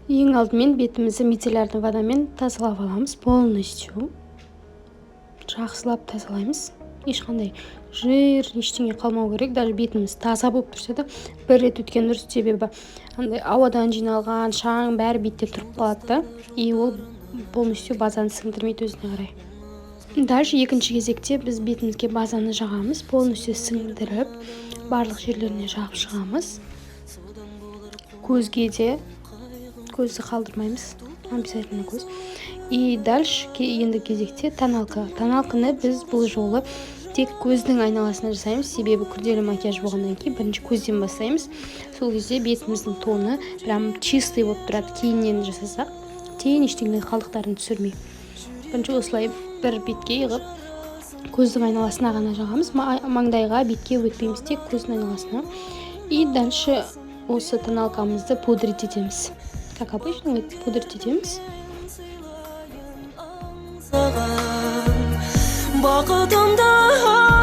Ең алдымен бетімізді мицеллярный водамен тазалап аламыз. Полностью жақсылап тазалаймыз. Ешқандай жир, ештеңе қалмау керек. Даже бетіміз таза болып тұрса да бір рет өткен дұрыс, себебі андай ауадан жиналған шаң бәрі бетте тұрып қалады да, и ол полностью базаны сіңдірмейді өзіне қарай. Дальше екінші кезекте біз бетімізге базаны жағамыз, полностью сіңдіріп, барлық жерлеріне жағып шығамыз. Көзге де, көзді қалдырмаймыз, обязательно көз. И дальше енді кезекте тоналка. Тоналканы біз бұл жолы тек көздің айналасына жасаймыз, себебі күрделі макияж болғаннан кейін бірінші көзден бастаймыз. Сол кезде бетіміздің тоны прям чистый болып тұрады. Кейіннен жасасақ, кейін ештеңе қалдықтарын түсірмей. Бірінші осылай бір бетке ығып, көздің айналасына ғана жағамыз. Маңдайға, бетке өтпейміз, тек көздің айналасына. И дальше осы тоналкамызды пудрить етеміз. Как обычно, пудрить етеміз. Бақытымда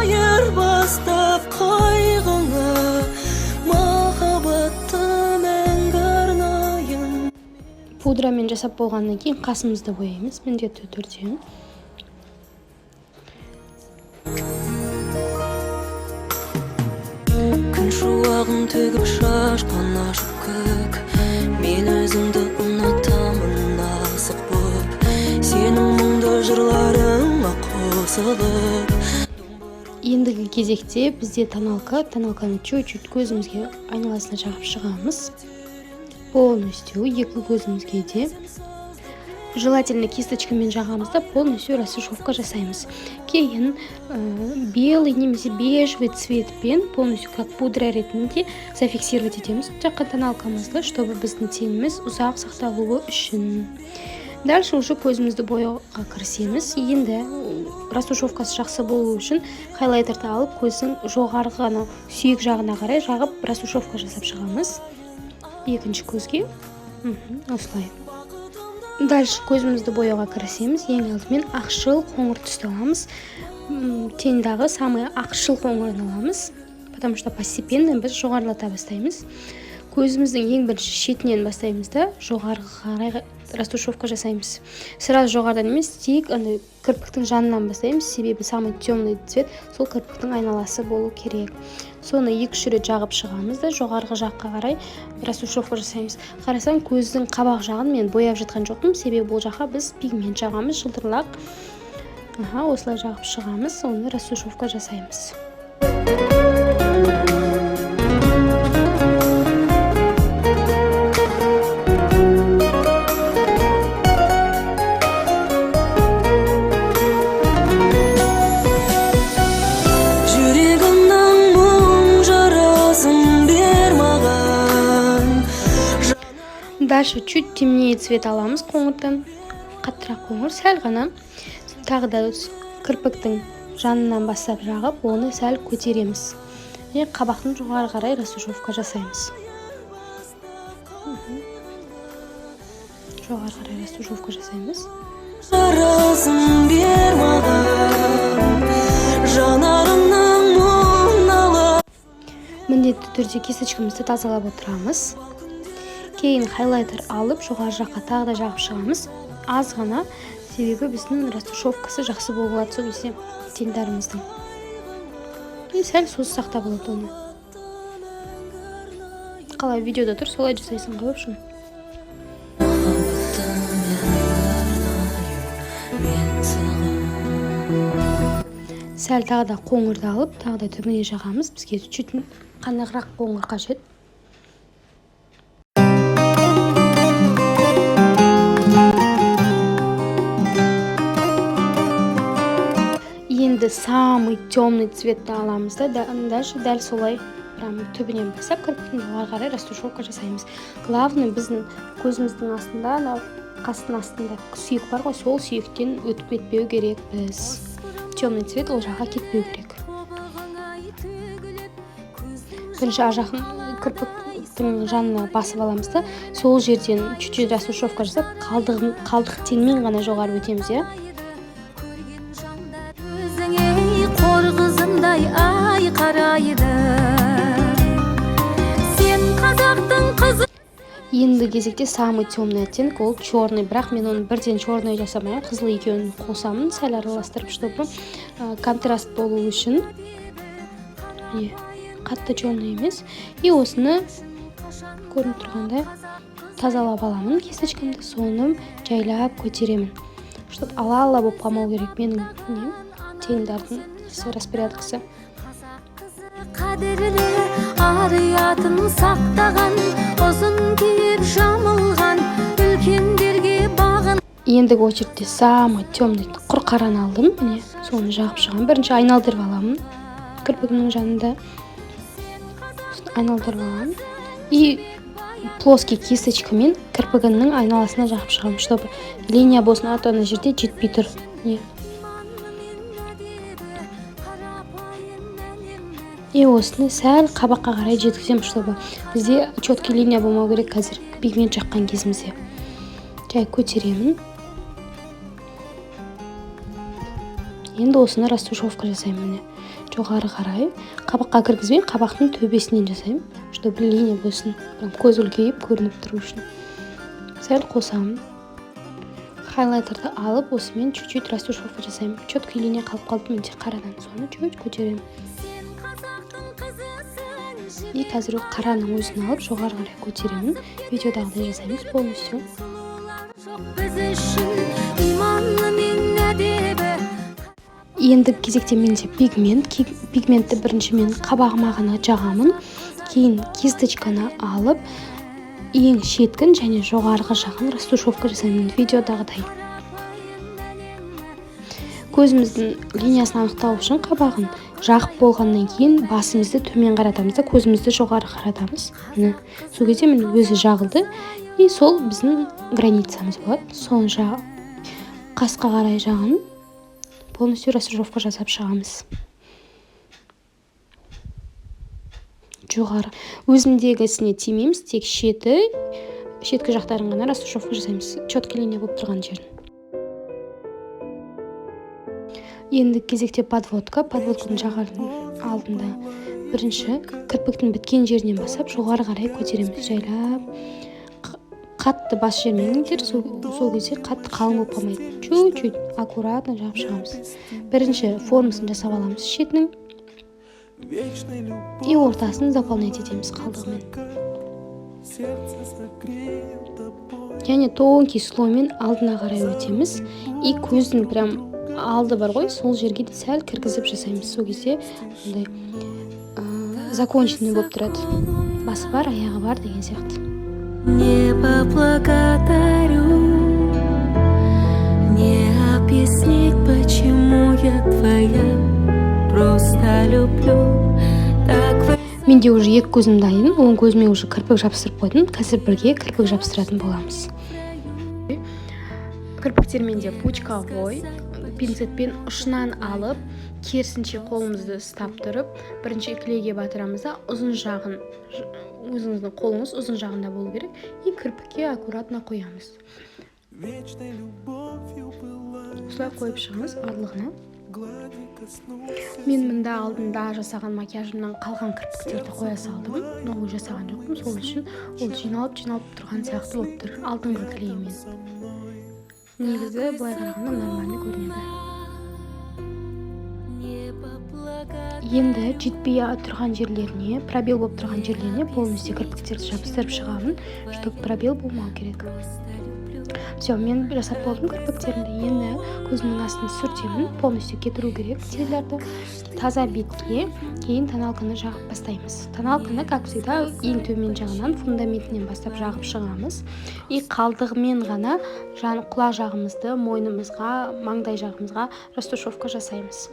айырбастап қайғыңа, махаббатты мәңгі арнайын. Пудрамен жасап болғаннан кейін қасымызды бояймыз, міндетті түрде. Күн шуағын төгіп шашқан ашық көк, мен өзімді ұнатамын асық боп, сенің мұңды жырларыңа қосылып. Ендігі кезекте бізде тоналканы чуть-чуть көзімізге айналасына жағып шығамыз. Полностью екі көзімізге де. Желательно кисточкамен жағамызда полностью растушевка жасаймыз. Кейін белый немесе бежевый цветпен полностью как пудра ретінде зафиксировать етеміз жаққа тоналкамызды, чтобы біздің теніміз ұзақ сақталуы үшін. Дальше уже көзімізді бояуға кірісеміз. Енді растушевкасы жақсы болу үшін хайлайтерді алып, көздің жоғарғы ғана сүйек жағына қарай жағып растушевка жасап шығамыз. Екінші көзге. Осылай. Дальше көзімізді бояуға кірісеміз. Ең алдымен ақшыл қоңыр түсті аламыз. Тендағы самый ақшыл қоңырын аламыз, потому что постепенно біз жоғарылата бастаймыз. Көзіміздің ең бірінші шетінен бастаймыз да, жоғарғы қарай растушевка жасаймыз. Сразу жоғарыдан емес, тек кірпіктің жанынан бастаймыз, себебі самый темный цвет сол кірпіктің айналасы болу керек. Соны 2-3 рет жағып шығамыз да, жоғарғы жаққа қарай растушевка жасаймыз. Қарасаң, көздің қабақ жағын мен бояп жатқан жоқпын, себебі бұл жаққа біз пигмент жағамыз, жылтырлақ. Осылай жағып шығамыз, оны растушевка жасаймыз. Дальше чуть темнее цвет аламыз, қоңырдан, қаттырақ қоңыр, сәл ғана. Тағы да кірпіктің жанынан бастап жағып, оны сәл көтереміз. Қабақтың жоғары қарай растушевка жасаймыз. Жоғары қарай растушевка жасаймыз. Жарасын бер маған, жанарымның мұңналы. Міндетті түрде кисточкамызды тазалап отырамыз. Кейін хайлайтер алып, жоғары жаққа тағы да жағып шығамыз. Аз ғана, себебі біздің растушевкасы жақсы болады сол кезде тендеріміздің. Сәл соз сақтап болады оны. Қалай видеода тұр, солай жасайсың ғой үшін. Сәл тағы да қоңырды алып, тағы да түбіне жағамыз. Бізге чуть қанағырақ қоңыр қажет. Енді самый темный цветті аламыз да, дальше дәл солай түбінен басап, кірпіктің жоғары қарай растушевка жасаймыз. Главный біздің көзіміздің астында, қастың астында сүйек бар ғой, сол сүйектен өтіп кетпеу керек біз. Темный цвет ол жаққа кетпеу керек. Бірінші ажақын кірпіктің жанына басып аламыз да, сол жерден чуть-чуть растушевка жасап, қалдық тенмен ғана жоғары өтеміз, я? Қорғызымдай ай қарайды, сен қазақтың қызы. Ендігі кезекте самый темный оттенок ол черный, бірақ мен оны бірден черный жасамаймын, қызыл екеуін қосамын, сәл араластырып, чтобы контраст болу үшін. Қатты черный емес. И осыны көрініп тұрғандай тазалап аламын кисточкамды, соны жайлап көтеремін. Чтобы ала болып қалмау керек менің теңдардың распорядкасы. Қадірлі арыятын сақтаған, ұзын киіп жамылған, үлкендерге бағын. Ендігі очередте самый темный құр қараны алдым, міне соны жағып шығамын. Бірінші айналдырып аламын кірпігімнің жанында, айналдырып аламын. И плоский кисточкамен кірпігімнің айналасына жағып шығамын, чтобы линия болсын, ана жерде жетпей тұр. И осыны сәл қабаққа қарай жеткіземін, чтобы бізде четкий линия болмау керек қазір пигмент жаққан кезімізде. Жай көтеремін. Енді осыны растушевка жасаймын, міне жоғары қарай. Қабаққа кіргізбеймін, қабақтың төбесінен жасаймын, чтобы линия болсын, көз үлкейіп көрініп тұру үшін. Сәл қосамын. Хайлайтерді алып, осымен чуть-чуть растушевка жасаймын. Четкий линия қалып қалды менде қарадан, соны чуть көтеремін. И қазір қараның өзін алып жоғары қарай көтеремін. Видеодағыдай жасаймыз полностью. Енді кезекте менде пигментті бірінші мен қабағыма ғана жағамын, кейін кисточканы алып ең шеткін және жоғарғы жағын растушевка жасаймын видеодағыдай. Көзіміздің линиясын анықтау үшін қабағын жағып болғаннан кейін басымызды төмен қаратамыз да көзімізді жоғары қаратамыз. Сол кезде мен өзі жағылды, и сол біздің границамыз болады. Соны қасқа қарай жағын полностью растушевка жасап шығамыз. Жоғары өзімдегісіне тимейміз, тек шеткі жақтарын ғана растушевка жасаймыз, четкий линия болып тұрған жерін. Енді кезекте подводканың жағардың алдында бірінші кірпіктің біткен жерінен басап жоғары қарай көтереміз, жайлап. Қатты бас жерменіңдер, сол кезде қатты қалың болып қалмайды. Чуть-чуть аккуратно жағып шығамыз. Бірінші формасын жасап аламыз шетінің, и ортасын заполнять етеміз қалдығымен. Және тонкий слоймен алдына қарай өтеміз, и көздің прям алды бар ғой, сол жерге де сәл кіргізіп жасаймыз. Сол кезде законченный болып тұрады. Басы бар, аяғы бар деген сияқты. Не поблагодарю, не объяснить, почему я твоя, просто люблю. Менде уже екі көзім дайын, оң көзіме уже кірпік жабыстырып қойдым. Қазір бірге кірпік жабыстыратын боламыз. Кірпіктерменде пучковой пинцетпен ұшынан алып, керісінше қолымызды ұстап тұрып, бірінші клейге батырамыз да, ұзын жағын, өзіңіздің қолыңыз ұзын жағында болу керек, и кірпікке аккуратно қоямыз. Осылай қойып шығыңыз барлығына. Мен мұнда алдында жасаған макияжымнан қалған кірпіктерді қоя салдым, но жасаған жоқпын, сол үшін ол жиналып тұрған сияқты болып тұр алдыңғы клеймен. Негізі былай қарағанда нормальный көрінеді. Енді жетпей тұрған жерлеріне, пробел болып тұрған жерлеріне полностью кірпіктерді жабыстырып шығамын, чтобы пробел болмау керек. Все, мен жасап болдым кірпіктерімді. Енді көзімнің астын сүртемін, полностью кетіру керек терлерді. Таза бетке кейін тоналканы жағып бастаймыз. Тоналканы, как всегда, ең төмен жағынан, фундаментінен бастап жағып шығамыз. И қалдығымен ғана құлақ жағымызды, мойнымызға, маңдай жағымызға растушевка жасаймыз.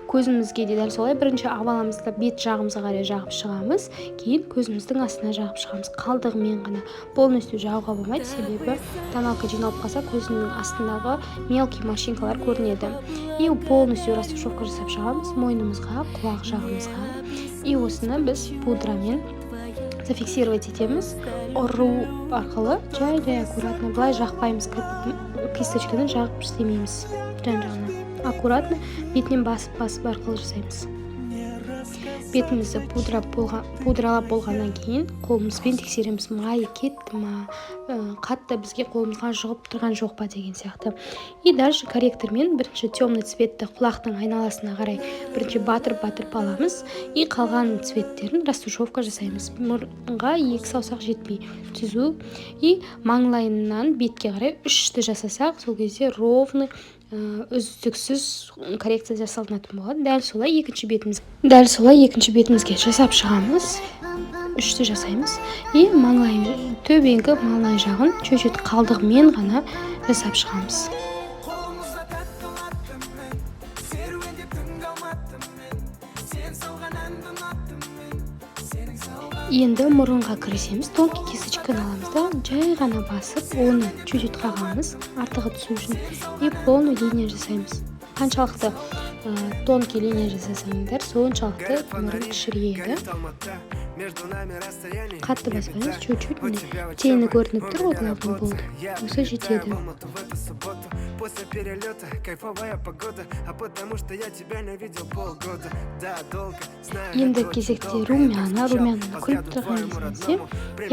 Көзімізге де дәл солай, бірінші аваламызды бет жағымызға қарай жағып шығамыз, кейін көзіміздің астына жағып шығамыз. Қалдығымен ғана полностью жағуға болмайды, себебі тоналка жиналып қалса көзінің астындағы мелкий морщинкалар көрінеді. И полностью растушевка жасап шығамыз мойнымызға, құлақ жағымызға. И осыны біз пудрамен зафиксировать етеміз. Ұру арқылы жай аккуратно, былай жақпаймыз, кисточканы жағып істемейміз. Жан-жағына аккуратно бетінен басып арқылы жасаймыз. бетімізді пудралап болғаннан кейін қолымызбен тексереміз, майы кетті ма, қатты бізге қолымызға жұғып тұрған жоқ па деген сияқты. И дальше корректормен бірінші темный цветті құлақтың айналасына қарай бірінші батырып аламыз. И қалған цветтерін растушевка жасаймыз. Мұрынға 2 саусақ жетпей түзу. И маңлайынан бетке қарай 3-ті жасасақ, сол кезде ровный, үздіксіз коррекция жасалынатын болады. Дәл солай екінші бетімізге жасап шығамыз. 3-ті жасаймыз. И төбеңгі маңлай жағын чөйчөт қалдығымен ғана жасап шығамыз. Енді мұрынға кірісеміз. Тонкий кисточканы аламыз да, жай ғана басып, оны чөйчөт қағамыз, артығы түсу үшін. И полный линия жасаймыз. Қаншалықты тонкий линия жасасаңдар, соншалықты мұрын кішірейеді. Қатты баспаймыз, чөйчөт тені көрініп тұр, главный болды. Осы жетеді. После перелета кайфовая погода, а потому что я тебя не видел полгода. Да, долго знаю. Енді кезекте румяна күліп тұрған кезімізде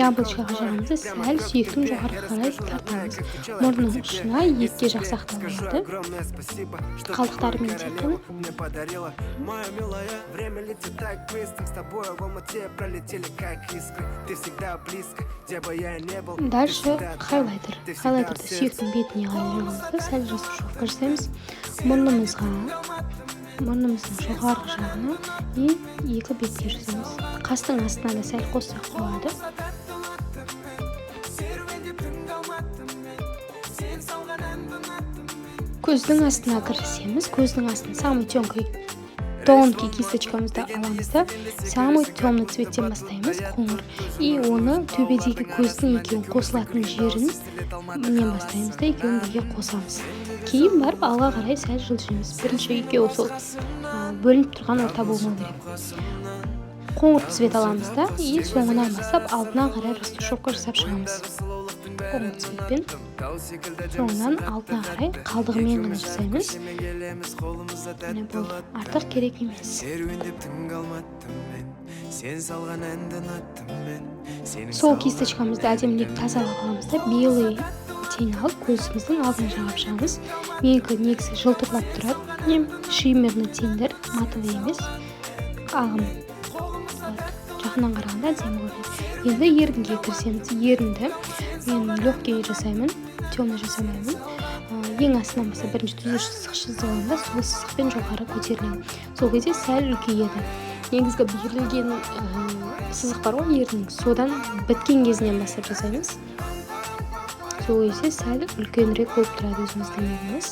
яблочкаға жағамызды сәл сүйектің жоғары қарай тартамыз. Мұрынның ұшына етке жақсақ болады. Қалдықтарымен текені. Дальше хайлайтер. Хайлайтерді сүйектің бетіне қарай сәл растушевка жасаймыз. Мұрнымыздың жоғарғы жағына и 2 бетке жасаймыз. Қастың астына да сәл қоссақ болады. Көздің астына кірісеміз. Көздің астына самый тонкий кисточкамызды аламыз да, самый темный цветтен бастаймыз, қоңыр. И оны төбедегі көздің екеуін қосылатын жерін мен бастаймыз да, екеуін бірге қосамыз. Кейін барып алға қарай сәл жылжимыз. Бірінші екеуі сол бөлініп тұрған орта болмау керек. Қоңыр цвет аламыз да, и соңынан бастап алдына қарай растушевка жасап шығамыз. Қоңыр цветпен соңынан алдына қарай қалдығымен ғана жасаймыз. Міне болды. Артық керек емес. Сол кисточкамызды әдемілеп тазалап аламыз да, белый тень алып, көзіміздің алдына жағып шығамыз. Менікі негізі жылтырлап тұрады. Шиммерный тендер, матовый емес. Ағым жақынан қарағанда әдемі көрінеді. Енді ерінге кірісеміз. Ерінді мен легкий жасаймын, темный жасамаймын. Ең астынан бастап бірінші түзу сызық сызғанда, сол сызықпен жоғары көтерілемін. Сол кезде сәл үлкейеді. Негізгі берілген сызық бар ғой еріннің, содан біткен кезінен бастап жасаймыз. Сол кезде сәл үлкенірек болып тұрады өзіміздің ерініміз.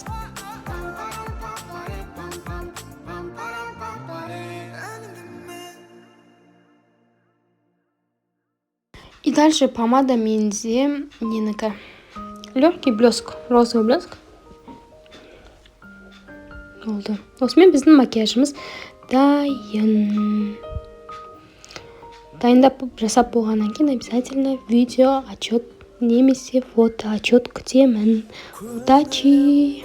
И дальше помада менде ненікі. Легкий блеск, розовый блеск. Болды. Осымен біздің макияжымыз дайындап жасап болғаннан кейін обязательно видео отчет немесе фото отчет күтемін. Удачи!